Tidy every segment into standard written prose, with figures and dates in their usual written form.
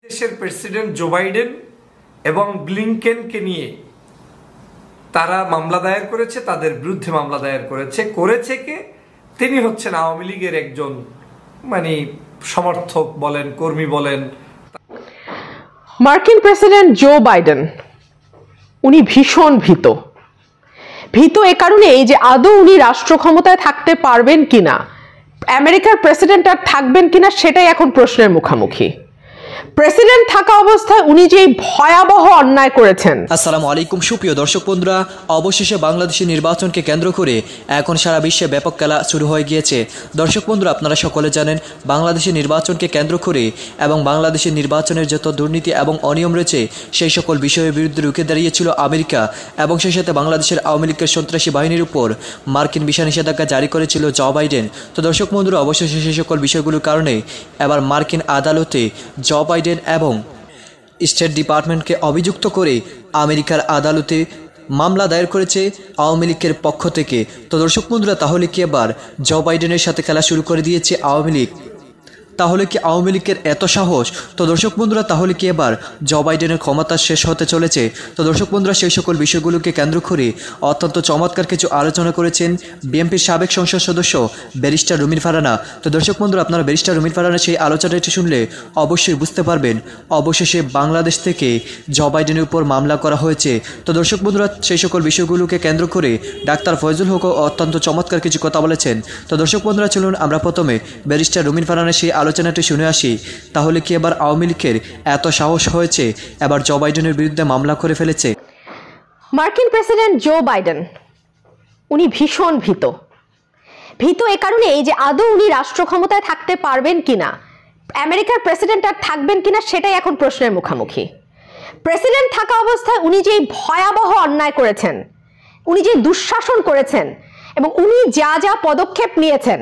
দেশের president Joe Biden এবং ব্লিংকেনকে নিয়ে তারা মামলা দায়ের করেছে, তাদের বিরুদ্ধে মামলা দায়ের করেছে কে? তিনি হচ্ছেন আওয়ামী লীগের একজন সমর্থক বলেন, কর্মী বলেন। মার্কিন প্রেসিডেন্ট জো বাইডেন উনি ভীষণ ভীত এ কারণে যে আদৌ উনি রাষ্ট্র ক্ষমতায় থাকতে পারবেন কিনা, আমেরিকার প্রেসিডেন্ট আর থাকবেন কিনা সেটাই এখন প্রশ্নের মুখোমুখি। প্রেসিডেন্ট থাকা অবস্থায় উনি যে ভয়াবহ অন্যায় করেছেন। আসসালামু আলাইকুম সুপ্রিয় দর্শক বন্ধুরা, অবশেষে বাংলাদেশের নির্বাচনকে কেন্দ্র করে এখন সারা বিশ্বে ব্যাপক খেলা শুরু হয়ে গিয়েছে। দর্শক বন্ধুরা, আপনারা সকলে জানেন বাংলাদেশের নির্বাচনকে কেন্দ্র করে এবং বাংলাদেশের নির্বাচনের যত দুর্নীতি এবং অনিয়ম রয়েছে সেই সকল বিষয়ের বিরুদ্ধে রুখে দাঁড়িয়েছিল আমেরিকা এবং সেই সাথে বাংলাদেশের আওয়ামী লীগের সন্ত্রাসী বাহিনীর উপর মার্কিন ভিসা নিষেধাজ্ঞা জারি করেছিল জো বাইডেন। তো দর্শক বন্ধুরা, অবশেষে সেই সকল বিষয়গুলোর কারণে এবার মার্কিন আদালতে জো বাইডেন এবং স্টেট ডিপার্টমেন্টকে অভিযুক্ত করে আমেরিকার আদালতে মামলা দায়ের করেছে আওয়ামী লীগের পক্ষ থেকে। তো দর্শক বন্ধুরা, তাহলে কি এবার জো বাইডেনের সাথে খেলা শুরু করে দিয়েছে আওয়ামী লীগ? তাহলে কি আওয়ামী লীগের এত সাহস? তো দর্শক বন্ধুরা, তাহলে কি এবার জো বাইডেনের ক্ষমতা শেষ হতে চলেছে? তো দর্শক বন্ধুরা, সেই সকল বিষয়গুলোকে কেন্দ্র করে অত্যন্ত চমৎকার কিছু আলোচনা করেছেন বিএনপির সাবেক সংসদ সদস্য ব্যারিস্টার রুমিন ফারহানা। তো দর্শক বন্ধুরা, আপনারা ব্যারিস্টার রুমিন ফারহানার সেই আলোচনাটি শুনলে অবশ্যই বুঝতে পারবেন অবশেষে বাংলাদেশ থেকে জো বাইডেনের উপর মামলা করা হয়েছে। তো দর্শক বন্ধুরা, সেই সকল বিষয়গুলোকে কেন্দ্র করে ডাক্তার ফয়জুল হকও অত্যন্ত চমৎকার কিছু কথা বলেছেন। তো দর্শক বন্ধুরা, চলুন আমরা প্রথমে ব্যারিস্টার রুমিন ফারহানার সেই আলোচনাটি শুনে আসি। তাহলে কি এবার আওয়ামী লীগের এত সাহস হয়েছে, এবার জো বাইডেনের বিরুদ্ধে মামলা করে ফেলেছে? মার্কিন প্রেসিডেন্ট জো বাইডেন উনি ভীষণ ভীত এ কারণে যে আদৌ উনি রাষ্ট্র ক্ষমতায় থাকতে পারবেন কিনা, আমেরিকার প্রেসিডেন্ট আর থাকবেন কিনা সেটাই এখন প্রশ্নের মুখোমুখি। প্রেসিডেন্ট থাকা অবস্থায় উনি যে ভয়াবহ অন্যায় করেছেন, উনি যে দুঃশাসন করেছেন এবং উনি যা যা পদক্ষেপ নিয়েছেন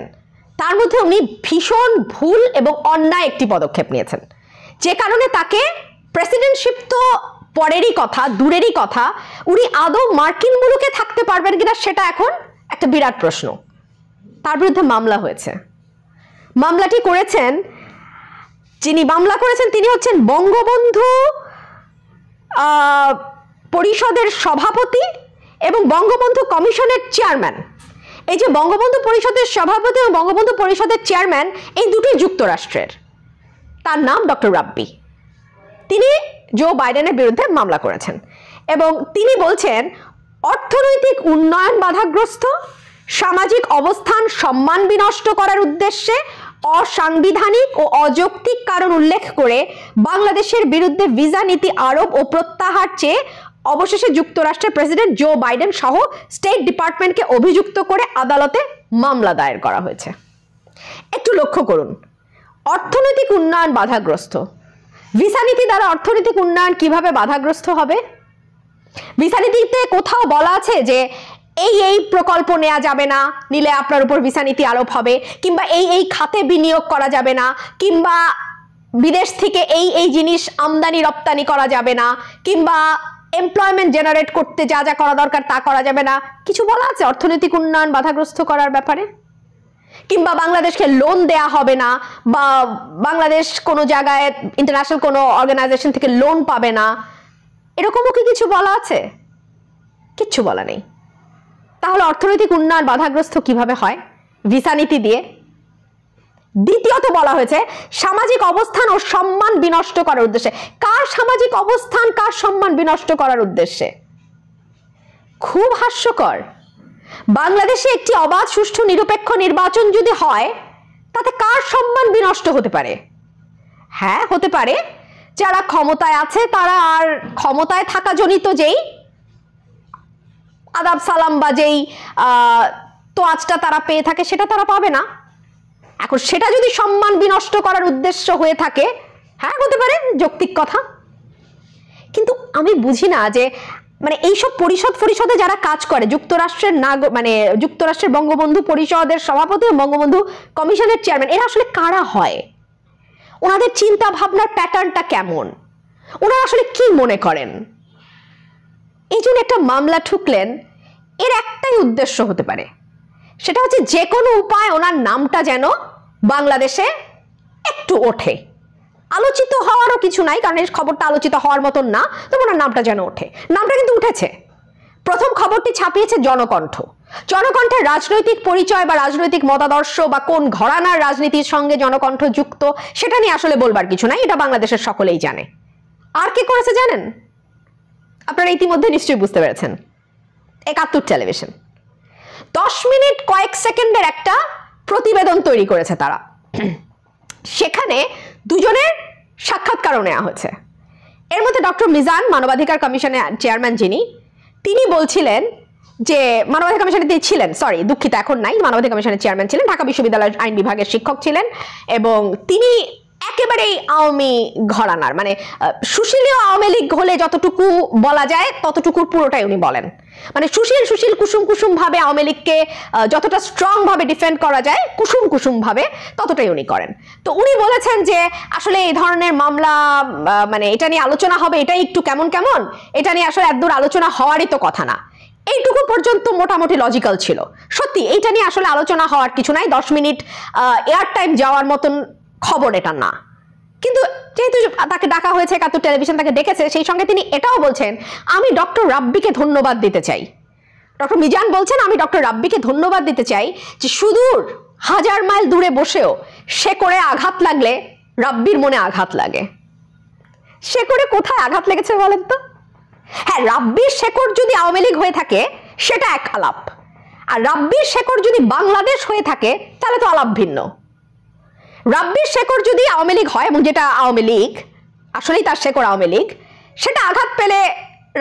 তার মধ্যে উনি ভীষণ ভুল এবং অন্যায় একটি পদক্ষেপ নিয়েছেন, যে কারণে তাকে প্রেসিডেন্টশিপ তো পরেরই কথা, দূরেরই কথা, উনি আদৌ মার্কিন মুলুকে থাকতে পারবেন কিনা সেটা এখন একটা বিরাট প্রশ্ন। তার বিরুদ্ধে মামলা হয়েছে। মামলাটি করেছেন, যিনি মামলা করেছেন তিনি হচ্ছেন বঙ্গবন্ধু পরিষদের সভাপতি এবং বঙ্গবন্ধু কমিশনের চেয়ারম্যান। এই যে বঙ্গবন্ধু পরিষদের সভাপতি এবং বঙ্গবন্ধু পরিষদের চেয়ারম্যান, এই দুটি যুক্তরাষ্ট্রের। তার নাম ডক্টর রাব্বি। তিনি জো বাইডেনের বিরুদ্ধে মামলা করেছেন এবং তিনি বলছেন অর্থনৈতিক উন্নয়ন বাধাগ্রস্ত, সামাজিক অবস্থান সম্মান বিনষ্ট করার উদ্দেশ্যে অসাংবিধানিক ও অযৌক্তিক কারণ উল্লেখ করে বাংলাদেশের বিরুদ্ধে ভিসা নীতি আরোপ ও প্রত্যাহার চেয়ে অবশেষে যুক্তরাষ্ট্রের প্রেসিডেন্ট জো বাইডেন সহ স্টেট ডিপার্টমেন্টকে অভিযুক্ত করে আদালতে মামলা দায়ের করা হয়েছে। একটু লক্ষ্য করুন, অর্থনৈতিক উন্নয়ন বাধাগ্রস্ত। ভিসা নীতি দ্বারা অর্থনৈতিক উন্নয়ন কিভাবে বাধাগ্রস্ত হবে? ভিসা নীতিতে কোথাও বলা আছে যে এই প্রকল্প নেওয়া যাবে না, নিলে আপনার উপর ভিসা নীতি আরোপ হবে, কিংবা এই খাতে বিনিয়োগ করা যাবে না, কিংবা বিদেশ থেকে এই জিনিস আমদানি রপ্তানি করা যাবে না, কিংবা এমপ্লয়মেন্ট জেনারেট করতে যা যা করা দরকার তা করা যাবে না? কিছু বলা আছে অর্থনৈতিক উন্নয়ন বাধাগ্রস্ত করার ব্যাপারে? কিংবা বাংলাদেশকে লোন দেয়া হবে না, বা বাংলাদেশ কোনো জায়গায় ইন্টারন্যাশনাল কোনো অর্গানাইজেশন থেকে লোন পাবে না, এরকমও কি কিছু বলা আছে? কিচ্ছু বলা নেই। তাহলে অর্থনৈতিক উন্নয়ন বাধাগ্রস্ত কিভাবে হয়? ভিসা নীতি দিয়ে। দ্বিতীয়ত বলা হয়েছে সামাজিক অবস্থান ও সম্মান বিনষ্ট করার উদ্দেশ্যে। কার সামাজিক অবস্থান, কার সম্মান বিনষ্ট করার উদ্দেশ্যে? খুব হাস্যকর। বাংলাদেশে একটি অবাধ, সুষ্ঠু, নিরপেক্ষ নির্বাচন যদি হয় তাতে কার সম্মান বিনষ্ট হতে পারে? হ্যাঁ, হতে পারে যারা ক্ষমতায় আছে তারা আর ক্ষমতায় থাকা জনিত যেই আদাব সালাম বা যেই তোয়াজটা তারা পেয়ে থাকে সেটা তারা পাবে না। এখন সেটা যদি সম্মান বিনষ্ট করার উদ্দেশ্য হয়ে থাকে, হ্যাঁ হতে পারে, যৌক্তিক কথা। কিন্তু আমি বুঝি না যে এইসব পরিষদে যারা কাজ করে, যুক্তরাষ্ট্রের যুক্তরাষ্ট্রের বঙ্গবন্ধু পরিষদের সভাপতি এবং বঙ্গবন্ধু কমিশনের চেয়ারম্যান, এরা আসলে কারা হয়? ওনাদের চিন্তা ভাবনার প্যাটার্নটা কেমন? ওনারা আসলে কি মনে করেন? এই জন্য একটা মামলা ঠুকলেন, এর একটাই উদ্দেশ্য হতে পারে, সেটা হচ্ছে যে কোনো উপায় ওনার নামটা যেন বাংলাদেশে একটু ওঠে, আলোচিত হওয়ারও কিছু নাই, কারণ এই খবরটা আলোচিত হওয়ার মতন না, তো ওনার নামটা যেন ওঠে। নামটা কিন্তু উঠেছে। প্রথম খবরটি ছাপিয়েছে জনকণ্ঠ। জনকণ্ঠের রাজনৈতিক পরিচয় বা রাজনৈতিক মতাদর্শ বা কোন ঘরানার রাজনীতির সঙ্গে জনকণ্ঠ যুক্ত সেটা নিয়ে আসলে বলবার কিছু নাই, এটা বাংলাদেশের সকলেই জানে। আর কে করেছে জানেন? আপনারা ইতিমধ্যে নিশ্চয়ই বুঝতে পেরেছেন, ৭১ টেলিভিশন 10 মিনিট কয়েক সেকেন্ডের একটা প্রতিবেদন তৈরি করেছে তারা। সেখানে দুজনের সাক্ষাৎকারও নেওয়া হয়েছে। এর মধ্যে ডক্টর মিজান, মানবাধিকার কমিশনের চেয়ারম্যান যিনি, তিনি বলছিলেন যে মানবাধিকার কমিশনে তিনি ছিলেন, সরি দুঃখিত এখন নাই, মানবাধিকার কমিশনের চেয়ারম্যান ছিলেন, ঢাকা বিশ্ববিদ্যালয়ের আইন বিভাগের শিক্ষক ছিলেন, এবং তিনি একেবারেই আওয়ামী ঘরানার, মানে সুশীলীয় আওয়ামী লীগ হলে যতটুকু বলা যায় ততটুকুর পুরোটাই উনি বলেন। মানে সুশীল সুশীল কুসুম কুসুম ভাবে আওয়ামী লীগকে যতটা স্ট্রং ভাবে ডিফেন্ড করা যায় কুসুম কুসুম ভাবে ততটাই উনি করেন। তো উনি বলেছেন যে আসলে এই ধরনের মামলা, মানে এটা নিয়ে আলোচনা হবে, এটাই একটু কেমন কেমন, এটা নিয়ে আসলে একদূর আলোচনা হওয়ারই তো কথা না। এইটুকু পর্যন্ত মোটামুটি লজিক্যাল ছিল। সত্যি এইটা নিয়ে আসলে আলোচনা হওয়ার কিছু নাই, 10 মিনিট এয়ার টাইম যাওয়ার মতন খবর এটা না। কিন্তু যেহেতু তাকে ডাকা হয়েছে, ৭১ টেলিভিশন তাকে ডেকেছে, সেই সঙ্গে তিনি এটাও বলছেন আমি ডক্টর রাব্বিকে ধন্যবাদ দিতে চাই। ডক্টর মিজান বলছেন আমি ডক্টর রাব্বিকে ধন্যবাদ দিতে চাই যে সুদূর 1000 মাইল দূরে বসেও শেকড়ে আঘাত লাগলে রাব্বির মনে আঘাত লাগে। শেকড়ে কোথায় আঘাত লেগেছে বলেন তো? হ্যাঁ, রাব্বির শেকড় যদি আওয়ামী লীগ হয়ে থাকে সেটা এক আলাপ, আর রাব্বির শেকড় যদি বাংলাদেশ হয়ে থাকে তাহলে তো আলাপ ভিন্ন। রাব্বির শেকড় যদি আওয়ামী লীগ হয়, এবং যেটা আওয়ামী লীগ, আসলেই তার শেকড় আওয়ামী লীগ, সেটা আঘাত পেলে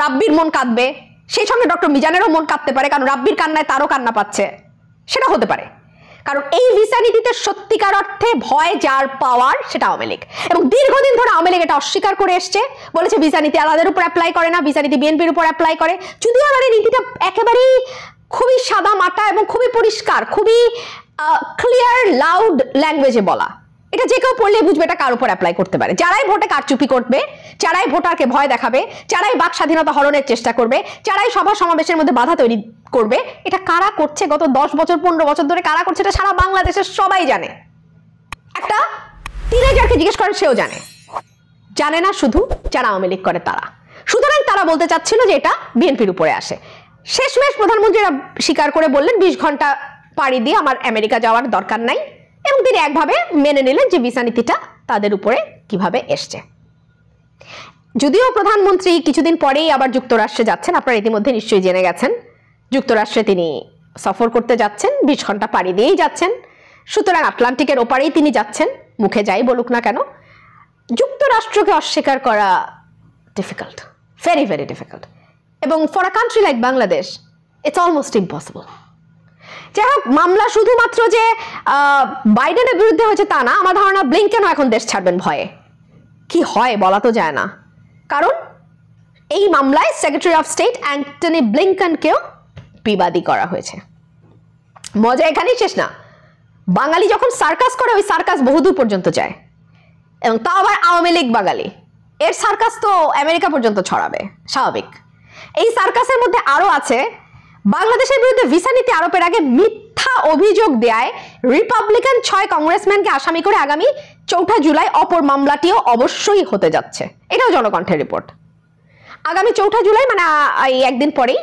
রাব্বির মন কাঁদবে, সেই সঙ্গে ডক্টর মিজানেরও মন কাঁদতে পারে, কারণ রাব্বির কান্নায় তারও কান্না পাচ্ছে, সেটা হতে পারে। কারণ এই ভিসা নীতিতে সত্যিকার অর্থে ভয় যার পাওয়ার সেটা আওয়ামী লীগ, এবং দীর্ঘদিন ধরে আওয়ামী লীগ এটা অস্বীকার করে এসছে, বলেছে ভিসা নীতি আলাদের উপর অ্যাপ্লাই করে না, ভিসা নীতি বিএনপির উপর অ্যাপ্লাই করে। যদিও আমার এই নীতিটা একেবারেই খুবই সাদা মাটা এবং খুবই পরিষ্কার, খুবই ক্লিয়ার লাউড ল্যাঙ্গুয়েজে বলা, এটা যে কেউ পড়লে বুঝবে এটা কার উপর অ্যাপ্লাই করতে পারে। যারাই ভোটে কারচুপি করবে, যারাই ভোটারকে ভয় দেখাবে, যারাই বাক স্বাধীনতা হরণের চেষ্টা করবে, যারাই সভা সমাবেশের মধ্যে বাধা তৈরি করবে, এটা কারা করছে গত 10 বছর 15 বছর ধরে কারা করছে এটা সারা বাংলাদেশের সবাই জানে। একটা টিনেজারকে জিজ্ঞেস করেন, সেও জানে। জানে না শুধু যারা আওয়ামী লীগ করে তারা। সুতরাং তারা বলতে চাচ্ছিল যে এটা বিএনপির উপরে আসে। শেষমেশ প্রধানমন্ত্রীরা স্বীকার করে বললেন 20 ঘন্টা পাড়ি দিয়ে আমার আমেরিকা যাওয়ার দরকার নাই, এবং তিনি একভাবে মেনে নিলেন যে ভিসা নীতিটা তাদের উপরে কিভাবে এসছে। যদিও প্রধানমন্ত্রী কিছুদিন পরেই আবার যুক্তরাষ্ট্রে যাচ্ছেন, আপনারা ইতিমধ্যে নিশ্চয়ই জেনে গেছেন, যুক্তরাষ্ট্রে তিনি সফর করতে যাচ্ছেন, 20 ঘন্টা পাড়ি দিয়েই যাচ্ছেন। সুতরাং আটলান্টিকের ওপারেই তিনি যাচ্ছেন, মুখে যাই বলুক না কেন। যুক্তরাষ্ট্রকে অস্বীকার করা ডিফিকাল্ট, ভেরি ভেরি ডিফিকাল্ট, এবং for a country like Bangladesh it's almost impossible. যাই হোক, মামলা শুধুমাত্র যে বাইডেনের বিরুদ্ধে হয়েছে তা না, আমার ধারণা ব্লিংকেনও এখন দেশ ছাড়বেন ভয়ে। কি হয় বলা তো যায় না, কারণ এই মামলায় সেক্রেটারি অফ স্টেট অ্যান্টনি ব্লিংকেনকেও বিবাদী করা হয়েছে। মজা এখানেই শেষ না, বাঙালি যখন সার্কাস করে ওই সার্কাস বহুদূর পর্যন্ত যায়, এবং তা আবার আওয়ামী লীগ বাঙালি, এর সার্কাস তো আমেরিকা পর্যন্ত ছড়াবে, স্বাভাবিক। এই সার্কাসের মধ্যে আরো আছে বাংলাদেশের বিরুদ্ধে ভিসা নীতি আরোপের আগে মিথ্যা অভিযোগ দেয় রিপাবলিকান 6 কংগ্রেসম্যানকে আসামি করে আগামী 4 জুলাই অপর মামলাটিও অবশ্যই হতে যাচ্ছে। এটাও জনকণ্ঠের রিপোর্ট। আগামী 4 জুলাই মানে এই একদিন পরেই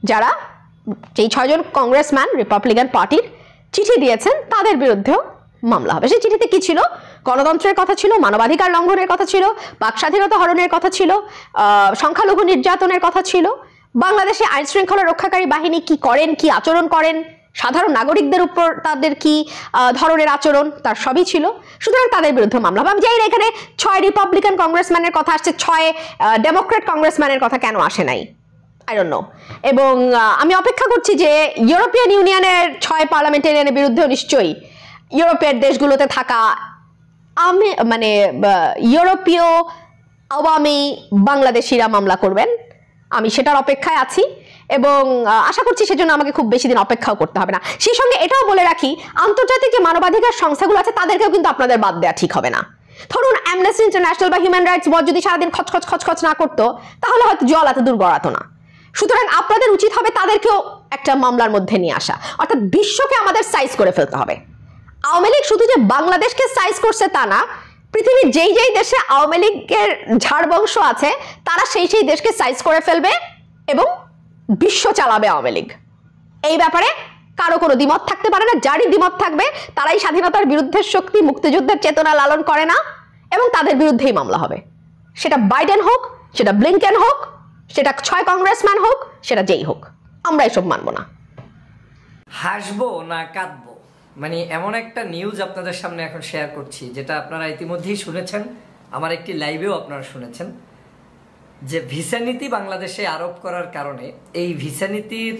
যারা যেই 6 জন কংগ্রেসম্যান রিপাবলিকান পার্টির চিঠি দিয়েছেন তাদের বিরুদ্ধেও মামলা হবে। সেই চিঠিতে কি ছিল? গণতন্ত্রের কথা ছিল, মানবাধিকার লঙ্ঘনের কথা ছিল, বাক স্বাধীনতা হরণের কথা ছিল, সংখ্যালঘু নির্যাতনের কথা ছিল, বাংলাদেশে আইন শৃঙ্খলা রক্ষাকারী বাহিনী কি করেন, কি আচরণ করেন, সাধারণ নাগরিকদের উপর তাদের কি ধরনের আচরণ, তার সবই ছিল। সুতরাং তাদের বিরুদ্ধে মামলা হবে। আমি জানি না এখানে 6 রিপাবলিকান কংগ্রেসম্যানের কথা আসছে, 6 ডেমোক্রেট কংগ্রেসম্যানের কথা কেন আসে নাই, আই ডোন্ট নো। এবং আমি অপেক্ষা করছি যে ইউরোপিয়ান ইউনিয়নের 6 পার্লামেন্টারিয়ানের বিরুদ্ধেও নিশ্চয়ই ইউরোপের দেশগুলোতে থাকা মানে ইউরোপীয় আওয়ামী বাংলাদেশিরা মামলা করবেন। আমি সেটার অপেক্ষায় আছি, এবং আশা করছি সেজন্য আমাকে খুব বেশি দিন অপেক্ষাও করতে হবে না। সেই সঙ্গে এটাও বলে রাখি, আন্তর্জাতিক যে মানবাধিকার সংস্থাগুলো আছে তাদেরকেও কিন্তু আপনাদের বাদ দেওয়া ঠিক হবে না। ধরুন অ্যামনেস্টি ইন্টারন্যাশনাল বা হিউম্যান রাইটস ওয়াচ যদি সারাদিন খচখচ খচখচ না করতো, তাহলে হয়তো জল এত দূর গড়াতো না। সুতরাং আপনাদের উচিত হবে তাদেরকেও একটা মামলার মধ্যে নিয়ে আসা, অর্থাৎ বিশ্বকে আমাদের সাইজ করে ফেলতে হবে। আওয়ামী লীগ শুধু যে বাংলাদেশকে সাইজ করছে তা না, পৃথিবীর যেই যেই দেশে আওয়ামী লীগের ঝাড় বংশ আছে তারা সেই সেই দেশকে সাইজ করে ফেলবে এবং বিশ্ব চালাবে আওয়ামী লীগ। এই ব্যাপারে কারো কোনো দ্বিমত থাকতে পারে না। যারই দ্বিমত থাকবে তারাই স্বাধীনতার বিরুদ্ধের শক্তি, মুক্তিযুদ্ধের চেতনা লালন করে না, এবং তাদের বিরুদ্ধেই মামলা হবে। সেটা বাইডেন হোক, সেটা ব্লিংকেন হোক, সেটা 6 কংগ্রেসম্যান হোক, সেটা যেই হোক, আমরা এসব মানব না। হাসবো না কাঁদবো, মানে এমন একটা নিউজ আপনাদের সামনে এখন শেয়ার করছি, যেটা আপনারা ইতিমধ্যেই শুনেছেন, আমার একটি লাইভেও আপনারা শুনেছেন, যে ভিসা নীতি বাংলাদেশে আরোপ করার কারণে এই ভিসা নীতির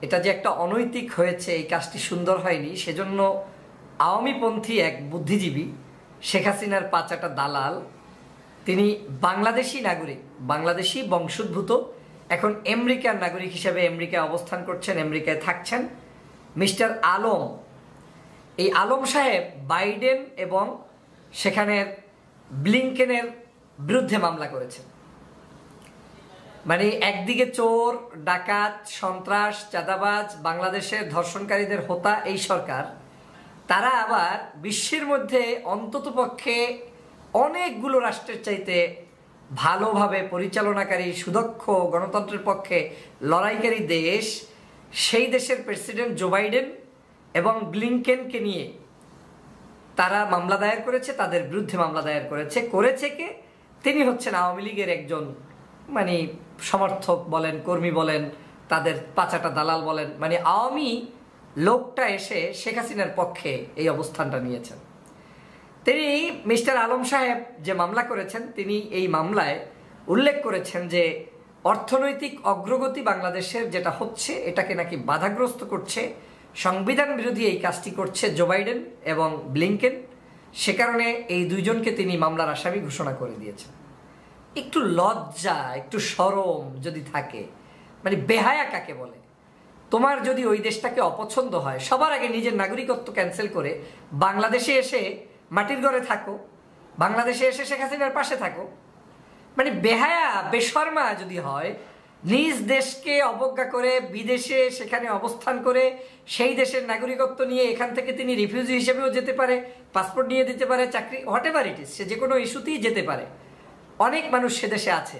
এটা যে একটা অনৈতিক হয়েছে, এই কাজটি সুন্দর হয়নি, সেজন্য আওয়ামীপন্থী এক বুদ্ধিজীবী শেখ হাসিনার পাচাটা দালাল, তিনি বাংলাদেশি নাগরিক, বাংলাদেশি বংশোদ্ভূত, এখন আমেরিকার নাগরিক হিসেবে আমেরিকায় অবস্থান করছেন, আমেরিকায় থাকছেন, মিস্টার আলম। এই আলম সাহেব বাইডেন এবং সেখানের ব্লিংকেনের বিরুদ্ধে মামলা করেছেন। মানে একদিকে চোর, ডাকাত, সন্ত্রাস, চাঁদাবাজ, বাংলাদেশের ধর্ষণকারীদের হোতা এই সরকার, তারা আবার বিশ্বের মধ্যে অন্ততপক্ষে অনেকগুলো রাষ্ট্রের চাইতে ভালোভাবে পরিচালনাকারী, সুদক্ষ, গণতন্ত্রের পক্ষে লড়াইকারী দেশ, সেই দেশের প্রেসিডেন্ট জো বাইডেন এবং ব্লিংকেনকে নিয়ে তারা মামলা দায়ের করেছে, তাদের বিরুদ্ধে মামলা দায়ের করেছে কে? তিনি হচ্ছেন আওয়ামী লীগের একজন মানে সমর্থক বলেন, কর্মী বলেন, তাদের পাচাটা দালাল বলেন, মানে আওয়ামী লোকটা এসে শেখ হাসিনার পক্ষে এই অবস্থানটা নিয়েছেন। তিনি মিস্টার আলম সাহেব যে মামলা করেছেন, তিনি এই মামলায় উল্লেখ করেছেন যে অর্থনৈতিক অগ্রগতি বাংলাদেশের যেটা হচ্ছে এটাকে নাকি বাধাগ্রস্ত করছে, সংবিধান বিরোধী এই কাজটি করছে জো বাইডেন এবং ব্লিংকেন, সে কারণে এই দুইজনকে তিনি মামলার আসামি ঘোষণা করে দিয়েছেন। একটু লজ্জা, একটু শরম যদি থাকে, মানে বেহায়া কাকে বলে? তোমার যদি ওই দেশটাকে অপছন্দ হয়, সবার আগে নিজের নাগরিকত্ব ক্যান্সেল করে বাংলাদেশে এসে মাটির ঘরে থাকো, বাংলাদেশে এসে শেখ হাসিনার পাশে থাকো। মানে বেহায়া, বেশর্মা যদি হয়, নিজ দেশকে অবজ্ঞা করে বিদেশে সেখানে অবস্থান করে সেই দেশের নাগরিকত্ব নিয়ে এখান থেকে তিনি রিফিউজি হিসেবেও যেতে পারে, পাসপোর্ট নিয়ে দিতে পারে, চাকরি, হোয়াট এভার ইট ইজ, সে যে কোনো ইস্যুতেই যেতে পারে। অনেক মানুষ সে দেশে আছে,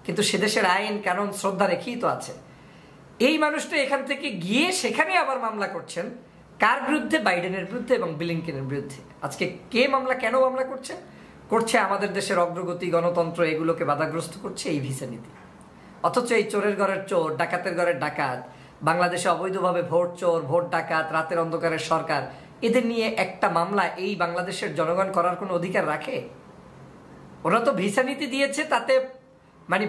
কিন্তু সে দেশের আইন কানুন শ্রদ্ধা রেখেই তো আছে। এই মানুষটা এখান থেকে গিয়ে সেখানে আবার মামলা করছেন, কার বিরুদ্ধে? বাইডেনের বিরুদ্ধে এবং ব্লিংকেনের বিরুদ্ধে। আজকে কে মামলা, কেন মামলা করছে আমাদের দেশের অগ্রগতি, গণতন্ত্র, এগুলোকে বাধাগ্রস্ত করছে এই ভিসা নীতি। অথচ এই চোরের ঘরের চোর, ডাকাতের ঘরের ডাকাত, বাংলাদেশে অবৈধভাবে ভোট চোর, ভোট ডাকাত, রাতের অন্ধকারের সরকার, এদের নিয়ে একটা মামলা এই বাংলাদেশের জনগণ করার কোনো অধিকার রাখে? ওরা তো ভিসা নীতি দিয়েছে, তাতে মানে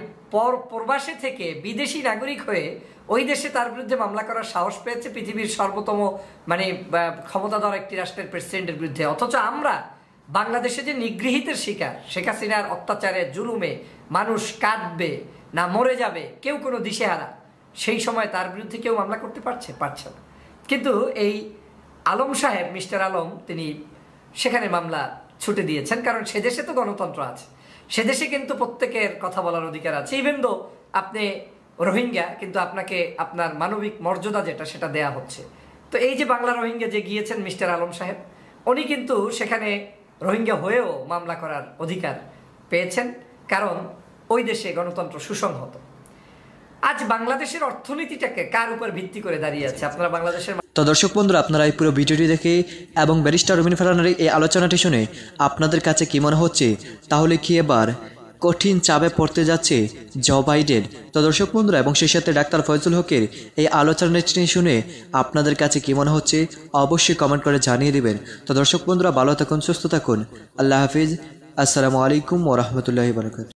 প্রবাসে থেকে বিদেশি নাগরিক হয়ে ওই দেশে তার বিরুদ্ধে মামলা করার সাহস পেয়েছে পৃথিবীর সর্বোত্তম মানে ক্ষমতাধর একটি রাষ্ট্রের প্রেসিডেন্টের বিরুদ্ধে। অথচ আমরা বাংলাদেশে যে নিগৃহীতের শিকার, শেখ হাসিনার অত্যাচারে, জুলুমে মানুষ কাঁদবে না মরে যাবে, কেউ কোনো দিশেহারা, সেই সময় তার বিরুদ্ধে কেউ মামলা করতে পারছে না। কিন্তু এই আলম সাহেব, মিস্টার আলম, তিনি সেখানে মামলা ছুটে দিয়েছেন, কারণ সে দেশে তো গণতন্ত্র আছে, সে দেশে কিন্তু প্রত্যেকের কথা বলার অধিকার আছে। ইভেন দো আপনি রোহিঙ্গা, কিন্তু আপনাকে আপনার মানবিক মর্যাদা যেটা সেটা দেয়া হচ্ছে। তো এই যে বাংলা রোহিঙ্গা যে গিয়েছেন মিস্টার আলম সাহেব, উনি কিন্তু সেখানে রোহিঙ্গা হয়েও মামলা করার অধিকার পেয়েছেন, কারণ ওই দেশে গণতন্ত্র সুসংহত। আজ বাংলাদেশের অর্থনীতিটাকে কার উপর ভিত্তি করে দাঁড়িয়ে আছে? আপনারা বাংলাদেশের তো দর্শক বন্ধুরা, আপনারা এই পুরো ভিডিওটি দেখে এবং ব্যারিস্টার রবিন ফারহানের এই আলোচনাটি শুনে আপনাদের কাছে কি মনে হচ্ছে? তাহলে কি এবার কঠিন চাপে পড়তে যাচ্ছে জো বাইডেন? তো দর্শক বন্ধুরা, এবং সেই সাথে ডাক্তার ফয়জুল হকের এই আলোচনাটি শুনে আপনাদের কাছে কি মনে হচ্ছে অবশ্যই কমেন্ট করে জানিয়ে দিবেন। তো দর্শক বন্ধুরা, ভালো থাকুন, সুস্থ থাকুন, আল্লাহ হাফিজ, আসসালামু আলাইকুম ওয়া রাহমাতুল্লাহি ওয়া বারাকাতুহু।